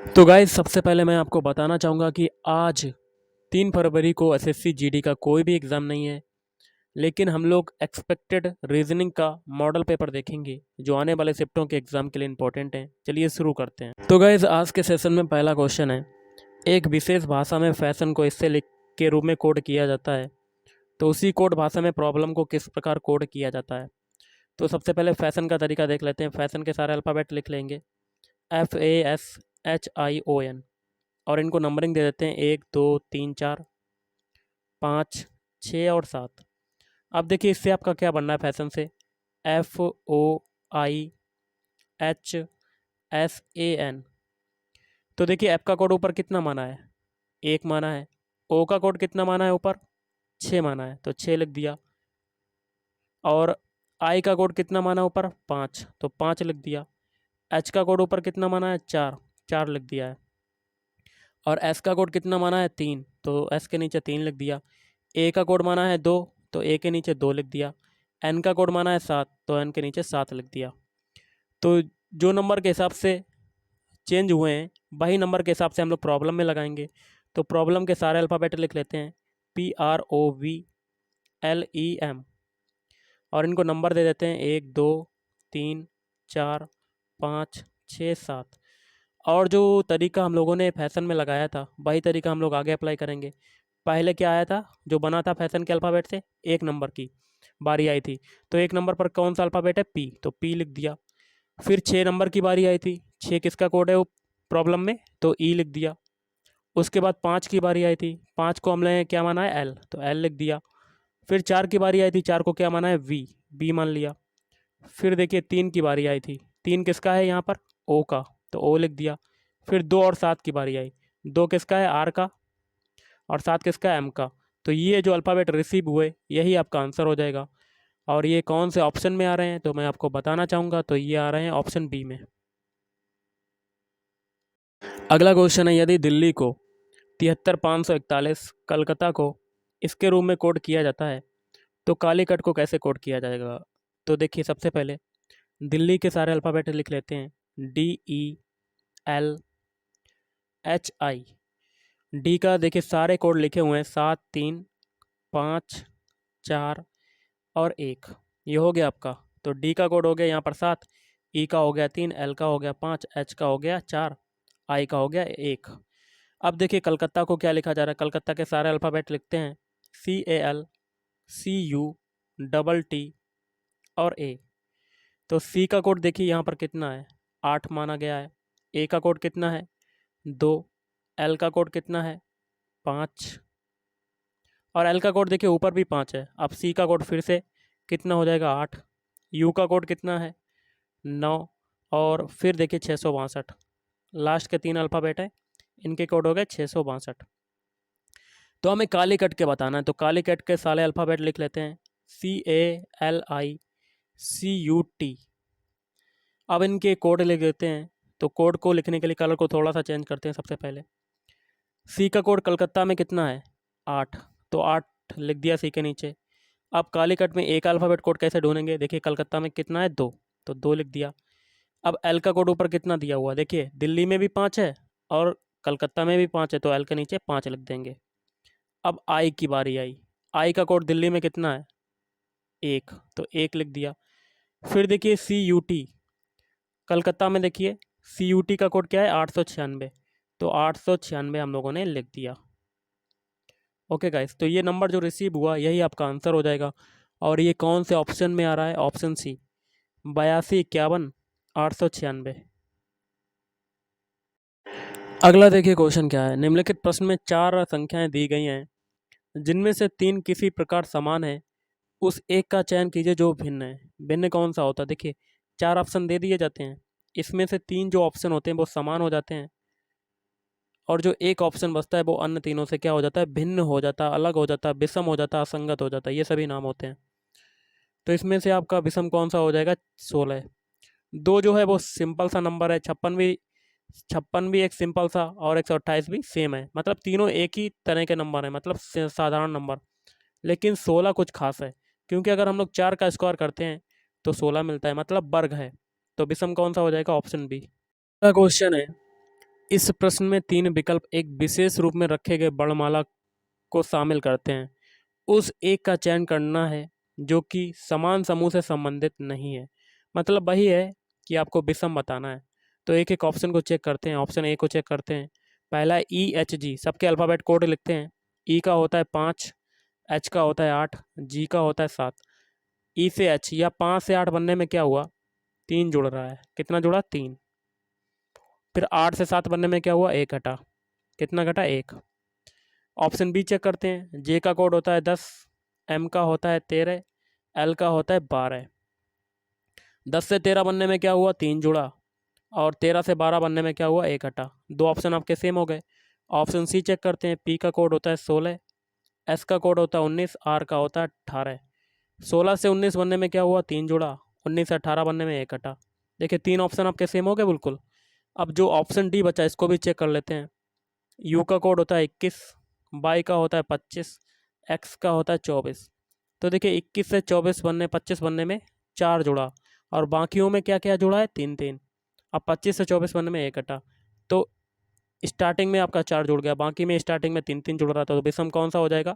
तो गाइस सबसे पहले मैं आपको बताना चाहूँगा कि आज 3 फरवरी को एसएससी जीडी का कोई भी एग्ज़ाम नहीं है, लेकिन हम लोग एक्सपेक्टेड रीजनिंग का मॉडल पेपर देखेंगे, जो आने वाले शिफ्टों के एग्ज़ाम के लिए इंपॉर्टेंट हैं। चलिए शुरू करते हैं। तो गाइस आज के सेशन में पहला क्वेश्चन है, एक विशेष भाषा में फैशन को इससे लिख के रूप में कोड किया जाता है, तो उसी कोड भाषा में प्रॉब्लम को किस प्रकार कोड किया जाता है। तो सबसे पहले फैशन का तरीका देख लेते हैं। फैशन के सारे अल्फ़ाबेट लिख लेंगे, FASHION, और इनको नंबरिंग दे देते हैं 1 2 3 4 5 6 और 7। अब देखिए इससे आपका क्या बनना है फैशन से, FOIHSAN। तो देखिए ऐप का कोड ऊपर कितना माना है, 1 माना है। ओ का कोड कितना माना है ऊपर, 6 माना है, तो 6 लिख दिया। और आई का कोड कितना माना ऊपर, 5, तो 5 लिख दिया। एच का कोड ऊपर कितना माना है, 4, 4 लिख दिया है। और एस का कोड कितना माना है, 3, तो एस के नीचे 3 लिख दिया। ए का कोड माना है 2, तो ए के नीचे 2 लिख दिया। एन का कोड माना है 7, तो एन के नीचे 7 लिख दिया। तो जो नंबर के हिसाब से चेंज हुए हैं, वही नंबर के हिसाब से हम लोग प्रॉब्लम में लगाएंगे। तो प्रॉब्लम के सारे अल्फ़ाबेट लिख लेते हैं, PROBLEM, और इनको नंबर दे देते हैं 1 2 3 4 5 6 7। और जो तरीका हम लोगों ने फैशन में लगाया था, वही तरीका हम लोग आगे अप्लाई करेंगे। पहले क्या आया था, जो बना था फैशन के अल्फ़ाबेट से, 1 नंबर की बारी आई थी, तो 1 नंबर पर कौन सा अल्फ़ाबेट है, पी, तो पी लिख दिया। फिर 6 नंबर की बारी आई थी, 6 किसका कोड है वो प्रॉब्लम में, तो ई लिख दिया। उसके बाद 5 की बारी आई थी, 5 को हमने क्या माना है, एल, तो एल लिख दिया। फिर 4 की बारी आई थी, 4 को क्या माना है, वी, बी मान लिया। फिर देखिए 3 की बारी आई थी, 3 किसका है यहाँ पर, ओ का, तो ओ लिख दिया। फिर 2 और 7 की बारी आई, 2 किसका है, आर का, और 7 किसका है, एम का। तो ये जो अल्फ़ाबेट रिसीव हुए, यही आपका आंसर हो जाएगा। और ये कौन से ऑप्शन में आ रहे हैं, तो मैं आपको बताना चाहूँगा, तो ये आ रहे हैं ऑप्शन बी में। अगला क्वेश्चन है, यदि दिल्ली को 73,541, कलकत्ता को इसके रूप में कोड किया जाता है, तो कालीकट को कैसे कोड किया जाएगा। तो देखिए सबसे पहले दिल्ली के सारे अल्फ़ाबेट लिख लेते हैं, DELHI। डी का देखिए सारे कोड लिखे हुए हैं, 7 3 5 4 और 1, ये हो गया आपका। तो डी का कोड हो गया यहाँ पर 7, ई का हो गया 3, एल का हो गया 5, एच का हो गया 4, आई का हो गया 1। अब देखिए कलकत्ता को क्या लिखा जा रहा है, कलकत्ता के सारे अल्फ़ाबेट लिखते हैं, CALCUTT और ए। तो सी का कोड देखिए यहाँ पर कितना है, 8 माना गया है। ए का कोड कितना है, 2। एल का कोड कितना है, 5, और एल का कोड देखिए ऊपर भी 5 है। अब सी का कोड फिर से कितना हो जाएगा, 8। यू का कोड कितना है, 9, और फिर देखिए 662, लास्ट के 3 अल्फ़ाबेट है, इनके कोड हो गए 662। तो हमें कालीकट के बताना है, तो कालीकट के सारे अल्फ़ाबेट लिख लेते हैं, CALICUT। अब इनके कोड लिख देते हैं। तो कोड को लिखने के लिए कलर को थोड़ा सा चेंज करते हैं। सबसे पहले सी का कोड कलकत्ता में कितना है, 8, तो 8 लिख दिया सी के नीचे। अब कालीकट में एक अल्फ़ाबेट कोड कैसे ढूंढेंगे, देखिए कलकत्ता में कितना है, 2, तो 2 लिख दिया। अब एल का कोड ऊपर कितना दिया हुआ, देखिए दिल्ली में भी 5 है और कलकत्ता में भी 5 है, तो एल के नीचे 5 लिख देंगे। अब आई की बारी आई, आई का कोड दिल्ली में कितना है, 1, तो 1 लिख दिया। फिर देखिए CUT, कलकत्ता में देखिए CUT का कोड क्या है, 896, तो 896 हम लोगों ने लिख दिया। ओके गाइस, तो ये नंबर जो रिसीव हुआ यही आपका आंसर हो जाएगा। और ये कौन से ऑप्शन में आ रहा है, ऑप्शन सी, 82 51 896। अगला देखिए क्वेश्चन क्या है, निम्नलिखित प्रश्न में 4 संख्याएं दी गई हैं, जिनमें से 3 किसी प्रकार समान है, उस एक का चयन कीजिए जो भिन्न है। भिन्न कौन सा होता है, देखिए 4 ऑप्शन दे दिए जाते हैं, इसमें से 3 जो ऑप्शन होते हैं वो समान हो जाते हैं, और जो एक ऑप्शन बचता है वो अन्य तीनों से क्या हो जाता है, भिन्न हो जाता है, अलग हो जाता है, विषम हो जाता है, असंगत हो जाता है, ये सभी नाम होते हैं। तो इसमें से आपका विषम कौन सा हो जाएगा, 16। 2 जो है वो सिंपल सा नंबर है, 56 भी एक सिंपल सा, और 128 भी सेम है, मतलब तीनों एक ही तरह के नंबर हैं, मतलब साधारण नंबर। लेकिन 16 कुछ खास है, क्योंकि अगर हम लोग 4 का स्क्वायर करते हैं तो 16 मिलता है, मतलब वर्ग है। तो विषम कौन सा हो जाएगा, ऑप्शन बी। अगला क्वेश्चन है, इस प्रश्न में 3 विकल्प एक विशेष रूप में रखे गए वर्णमाला को शामिल करते हैं। उस एक का चयन करना है जो कि समान समूह से संबंधित नहीं है। मतलब वही है कि आपको विषम बताना है। तो एक-एक ऑप्शन को चेक करते हैं। ऑप्शन ए को चेक करते हैं। पहला है EHG, सबके अल्फ़ाबेट कोड लिखते हैं। ई का होता है 5, एच का होता है 8, जी का होता है 7। ई से एच या 5 से 8 बनने में क्या हुआ? 3 जुड़ रहा है। कितना जुड़ा? 3। फिर 8 से 7 बनने में क्या हुआ? 1 घटा। कितना घटा? 1। ऑप्शन बी चेक करते हैं। जे का कोड होता है 10, एम का होता है 13, एल का होता है 12। 10 से 13 बनने में क्या हुआ? 3 जुड़ा। और 13 से 12 बनने में क्या हुआ? 1 घटा। 2 ऑप्शन आपके सेम हो गए। ऑप्शन सी चेक करते हैं। पी का कोड होता है 16, एस का कोड होता है 19, आर का होता है 18। 16 से 19 बनने में क्या हुआ? 3 जुड़ा। 19 से 18 बनने में 1 घटा। देखिए 3 ऑप्शन आपके सेम हो गए बिल्कुल। अब जो ऑप्शन डी बचा इसको भी चेक कर लेते हैं। यू का कोड होता है 21, वाई का होता है 25, एक्स का होता है 24। तो देखिए 21 से 24 बनने 25 बनने में 4 जुड़ा। और बाकियों में क्या क्या जुड़ा है? 3-3। अब 25 से 24 बनने में 1 घटा। तो स्टार्टिंग में आपका 4 जुड़ गया, बाकी में स्टार्टिंग में 3-3 जुड़ रहा था। तो विषम कौन सा हो जाएगा?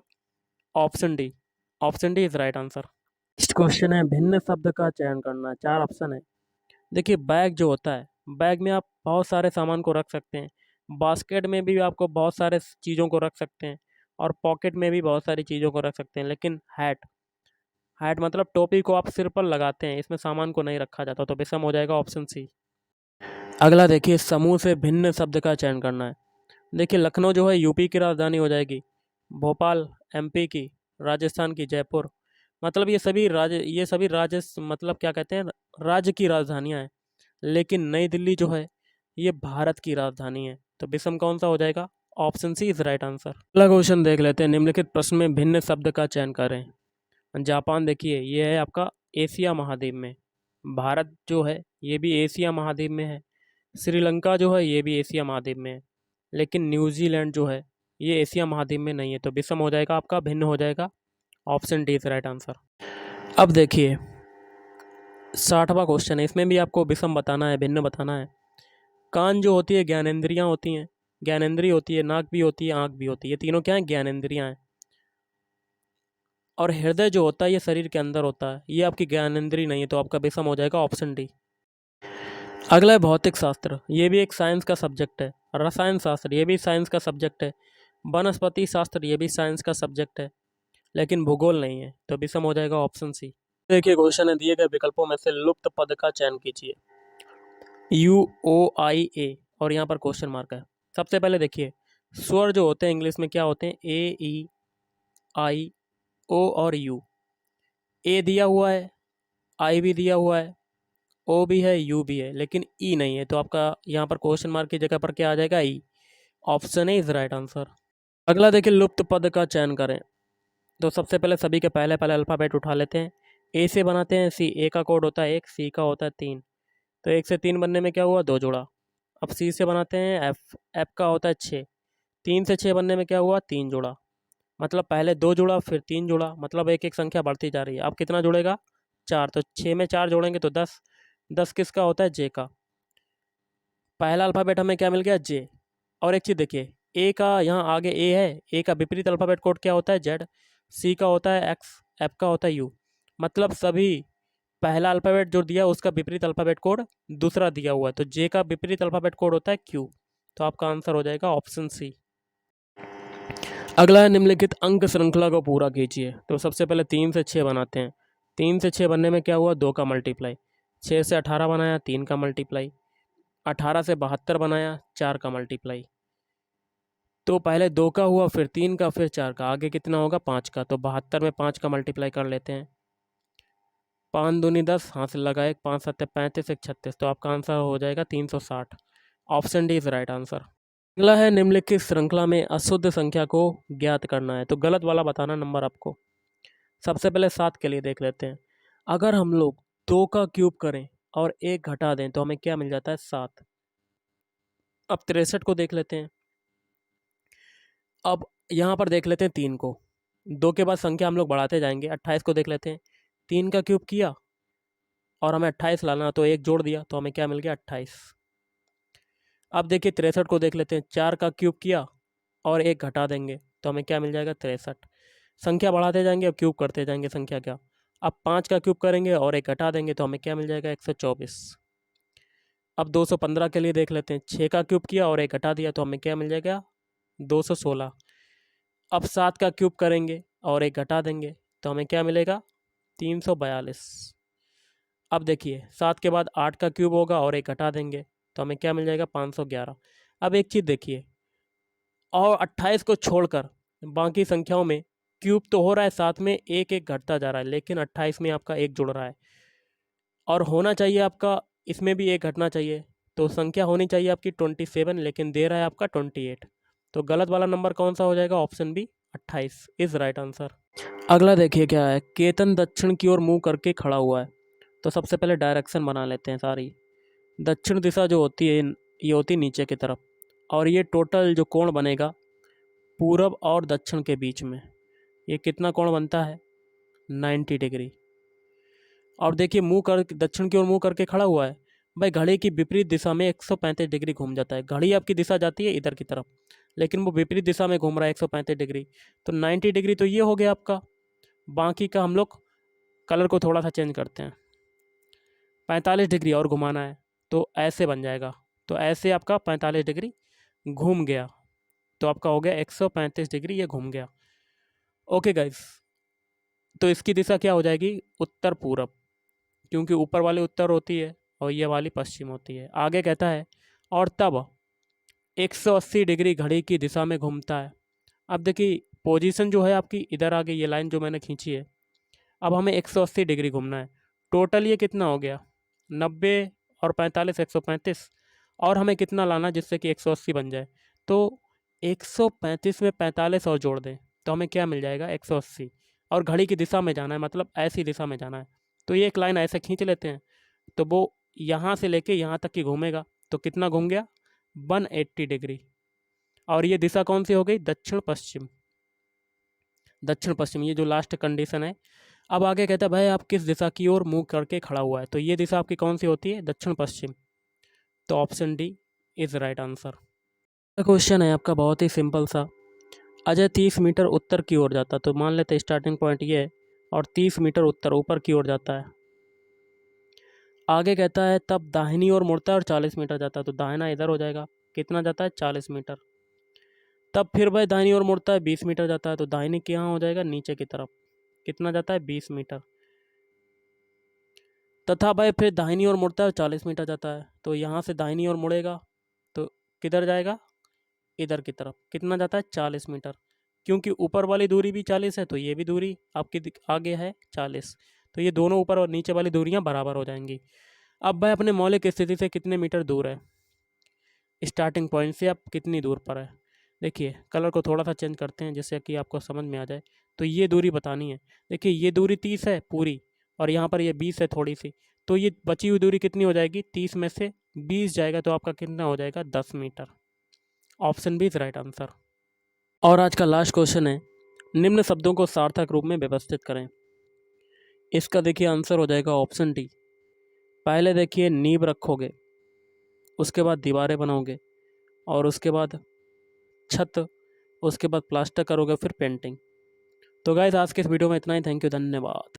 Option D. Option D is right answer. Next question है भिन्न शब्द का चयन करना। 4 ऑप्शन है। देखिए बैग जो होता है, बैग में आप बहुत सारे सामान को रख सकते हैं। बास्केट में भी आपको बहुत सारे चीज़ों को रख सकते हैं। और पॉकेट में भी बहुत सारी चीज़ों को रख सकते हैं। लेकिन हैट, हैट मतलब टोपी को आप सिर पर लगाते हैं, इसमें सामान को नहीं रखा जाता। तो विषम हो जाएगा ऑप्शन सी। अगला देखिए समूह से भिन्न शब्द का चयन करना है। देखिए लखनऊ जो है यूपी की राजधानी हो जाएगी, भोपाल एमपी की, राजस्थान की जयपुर। मतलब ये सभी राज्य मतलब क्या कहते हैं, राज्य की राजधानियाँ हैं। लेकिन नई दिल्ली जो है ये भारत की राजधानी है। तो विषम कौन सा हो जाएगा? Option C is right answer. अगला क्वेश्चन देख लेते हैं। निम्नलिखित प्रश्न में भिन्न शब्द का चयन करें। जापान देखिए ये है आपका एशिया महाद्वीप में। भारत जो है ये भी एशिया महाद्वीप में है। श्रीलंका जो है ये भी एशिया महाद्वीप में है। लेकिन न्यूजीलैंड जो है ये एशिया महाद्वीप में नहीं है। तो विषम हो जाएगा आपका, भिन्न हो जाएगा। Option D is right answer. अब देखिए 60वां क्वेश्चन है। इसमें भी आपको विषम बताना है, भिन्न बताना है। कान जो होती है ज्ञानेंद्रियाँ होती हैं, ज्ञानेंद्रिय होती है, नाक भी होती है, आँख भी होती है। ये तीनों क्या हैं? ज्ञानेंद्रियाँ हैं। और हृदय जो होता है ये शरीर के अंदर होता है, ये आपकी ज्ञानेंद्रिय नहीं है। तो आपका विषम हो जाएगा ऑप्शन डी। अगला है भौतिक शास्त्र। ये भी एक साइंस का सब्जेक्ट है। रसायन शास्त्र ये भी साइंस का सब्जेक्ट है। वनस्पति शास्त्र ये भी साइंस का सब्जेक्ट है। लेकिन भूगोल नहीं है। तो विषम हो जाएगा ऑप्शन सी। देखिए क्वेश्चन है, दिए गए विकल्पों में से लुप्त पद का चयन कीजिए। UOIA और यहाँ पर क्वेश्चन मार्क है। सबसे पहले देखिए स्वर जो होते हैं इंग्लिश में क्या होते हैं? AEIO और U। ए दिया हुआ है, आई भी दिया हुआ है, ओ भी है, यू भी है, लेकिन ई नहीं है। तो आपका यहाँ पर क्वेश्चन मार्क की जगह पर क्या आ जाएगा? E. Option A is right answer. अगला देखिए लुप्त पद का चयन करें। तो सबसे पहले सभी के पहले पहले अल्फ़ाबेट उठा लेते हैं। ए से बनाते हैं सी। ए का कोड होता है 1, सी का होता है 3। तो 1 से 3 बनने में क्या हुआ? 2 जुड़ा। अब सी से बनाते हैं एफ। एफ का होता है 6। 3 से 6 बनने में क्या हुआ? 3 जुड़ा। मतलब पहले 2 जुड़ा फिर 3 जुड़ा। मतलब एक एक संख्या बढ़ती जा रही है। अब कितना जुड़ेगा? 4। तो 6 में 4 जोड़ेंगे तो 10। 10 किसका होता है? जे का। पहला अल्फ़ाबेट हमें क्या मिल गया? जे। और एक चीज़ देखिए ए का यहाँ आगे ए है, ए का विपरीत अल्फ़ाबेट कोड क्या होता है? जेड। सी का होता है एक्स, एफ का होता है यू। मतलब सभी पहला अल्फ़ाबेट जो दिया उसका विपरीत अल्फ़ाबेट कोड दूसरा दिया हुआ है। तो जे का विपरीत अल्फ़ाबेट कोड होता है क्यू। तो आपका आंसर हो जाएगा ऑप्शन सी। अगला है निम्नलिखित अंक श्रृंखला को पूरा कीजिए। तो सबसे पहले 3 से 6 बनाते हैं। 3 से 6 बनने में क्या हुआ? 2 का मल्टीप्लाई। 6 से 18 बनाया, 3 का मल्टीप्लाई। 18 से 72 बनाया, 4 का मल्टीप्लाई। तो पहले 2 का हुआ, फिर 3 का, फिर 4 का। आगे कितना होगा? 5 का। तो 72 में 5 का मल्टीप्लाई कर लेते हैं। 5 दूनी 10, हाथ से लगाए, 5 सत्ते 35, 1 36। तो आपका आंसर हो जाएगा 360। Option D is right answer. अगला है निम्नलिखित श्रृंखला में अशुद्ध संख्या को ज्ञात करना है। तो गलत वाला बताना नंबर आपको। सबसे पहले 7 के लिए देख लेते हैं। अगर हम लोग 2 का क्यूब करें और 1 घटा दें तो हमें क्या मिल जाता है? 7। अब 63 को देख लेते हैं। अब यहाँ पर देख लेते हैं 3 को। 2 के बाद संख्या हम लोग बढ़ाते जाएंगे। 28 को देख लेते हैं। 3 का क्यूब किया और हमें 28 लाना, तो 1 जोड़ दिया तो हमें क्या मिल गया? 28। अब देखिए 63 को देख लेते हैं, 4 का क्यूब किया और 1 घटा देंगे तो हमें क्या मिल जाएगा 63। संख्या बढ़ाते जाएंगे और क्यूब करते जाएंगे संख्या क्या। अब 5 का क्यूब करेंगे और 1 घटा देंगे तो हमें क्या मिल जाएगा 124। अब 215 के लिए देख लेते हैं, 6 का क्यूब किया और 1 घटा दिया तो हमें क्या मिल जाएगा 216। अब 7 का क्यूब करेंगे और 1 घटा देंगे तो हमें क्या मिलेगा 342। अब देखिए 7 के बाद 8 का क्यूब होगा और 1 घटा देंगे तो हमें क्या मिल जाएगा 511। अब एक चीज़ देखिए, और 28 को छोड़कर बाकी संख्याओं में क्यूब तो हो रहा है, साथ में एक एक घटता जा रहा है, लेकिन 28 में आपका एक जुड़ रहा है और होना चाहिए आपका इसमें भी एक घटना चाहिए, तो संख्या होनी चाहिए आपकी 27, लेकिन दे रहा है आपका 28। तो गलत वाला नंबर कौन सा हो जाएगा, option B 28 is right answer. अगला देखिए क्या है, केतन दक्षिण की ओर मुंह करके खड़ा हुआ है। तो सबसे पहले डायरेक्शन बना लेते हैं सारी। दक्षिण दिशा जो होती है ये होती है नीचे की तरफ, और ये टोटल जो कोण बनेगा पूरब और दक्षिण के बीच में, ये कितना कोण बनता है 90 डिग्री। और देखिए मुंह कर दक्षिण की ओर मुंह करके खड़ा हुआ है, भाई घड़ी की विपरीत दिशा में 135 डिग्री घूम जाता है। घड़ी आपकी दिशा जाती है इधर की तरफ, लेकिन वो विपरीत दिशा में घूम रहा है 135 डिग्री, तो 90 डिग्री तो ये हो गया आपका। बाकी का हम लोग कलर को थोड़ा सा चेंज करते हैं, 45 डिग्री और घुमाना है तो ऐसे बन जाएगा, तो ऐसे आपका 45 डिग्री घूम गया, तो आपका हो गया 135 डिग्री ये घूम गया। ओके गाइस, तो इसकी दिशा क्या हो जाएगी उत्तर पूरब, क्योंकि ऊपर वाली उत्तर होती है और ये वाली पश्चिम होती है। आगे कहता है और तब 180 डिग्री घड़ी की दिशा में घूमता है। अब देखिए पोजीशन जो है आपकी इधर आ गई, ये लाइन जो मैंने खींची है, अब हमें 180 डिग्री घूमना है। टोटल ये कितना हो गया 90 और 45 135, और हमें कितना लाना जिससे कि 180 बन जाए, तो 135 में 45 और जोड़ दें तो हमें क्या मिल जाएगा 180, और घड़ी की दिशा में जाना है, मतलब ऐसी दिशा में जाना है। तो ये एक लाइन ऐसे खींच लेते हैं, तो वो यहाँ से लेके यहाँ तक की घूमेगा, तो कितना घूम गया 180 डिग्री। और ये दिशा कौन सी हो गई दक्षिण पश्चिम, दक्षिण पश्चिम ये जो लास्ट कंडीशन है। अब आगे कहता है भाई आप किस दिशा की ओर मुंह करके खड़ा हुआ है, तो ये दिशा आपकी कौन सी होती है दक्षिण पश्चिम, तो option D is right answer. Question है आपका बहुत ही सिंपल सा, अजय 30 मीटर उत्तर की ओर जाता, तो मान लेते हैं स्टार्टिंग पॉइंट ये है और 30 मीटर उत्तर ऊपर की ओर जाता है। आगे कहता है तब दाहिनी ओर मुड़ता है और 40 मीटर जाता है, तो दाहिना इधर हो जाएगा, कितना जाता है 40 मीटर। तब फिर भाई दाहिनी ओर मुड़ता है 20 मीटर जाता है, तो दाहिनी यहाँ हो जाएगा नीचे की तरफ, कितना जाता है 20 मीटर। तथा भाई फिर दाहिनी ओर मुड़ता है 40 मीटर जाता है, तो यहाँ से दाहिनी ओर मुड़ेगा तो किधर जाएगा इधर की तरफ, कितना जाता है 40 मीटर। क्योंकि ऊपर वाली दूरी भी 40 है तो ये भी दूरी आपकी आगे है 40, तो ये दोनों ऊपर और नीचे वाली दूरियां बराबर हो जाएंगी। अब भाई अपने मौलिक स्थिति से कितने मीटर दूर है, स्टार्टिंग पॉइंट से आप कितनी दूर पर है। देखिए कलर को थोड़ा सा चेंज करते हैं जिससे कि आपको समझ में आ जाए, तो ये दूरी बतानी है। देखिए ये दूरी 30 है पूरी, और यहाँ पर ये 20 है थोड़ी सी, तो ये बची हुई दूरी कितनी हो जाएगी 30 में से 20 जाएगा तो आपका कितना हो जाएगा 10 metre. Option B is right answer. और आज का लास्ट क्वेश्चन है, निम्न शब्दों को सार्थक रूप में व्यवस्थित करें। इसका देखिए आंसर हो जाएगा ऑप्शन डी। पहले देखिए नींव रखोगे, उसके बाद दीवारें बनाओगे, और उसके बाद छत, उसके बाद प्लास्टर करोगे, फिर पेंटिंग। तो गाइस आज के इस वीडियो में इतना ही, थैंक यू, धन्यवाद।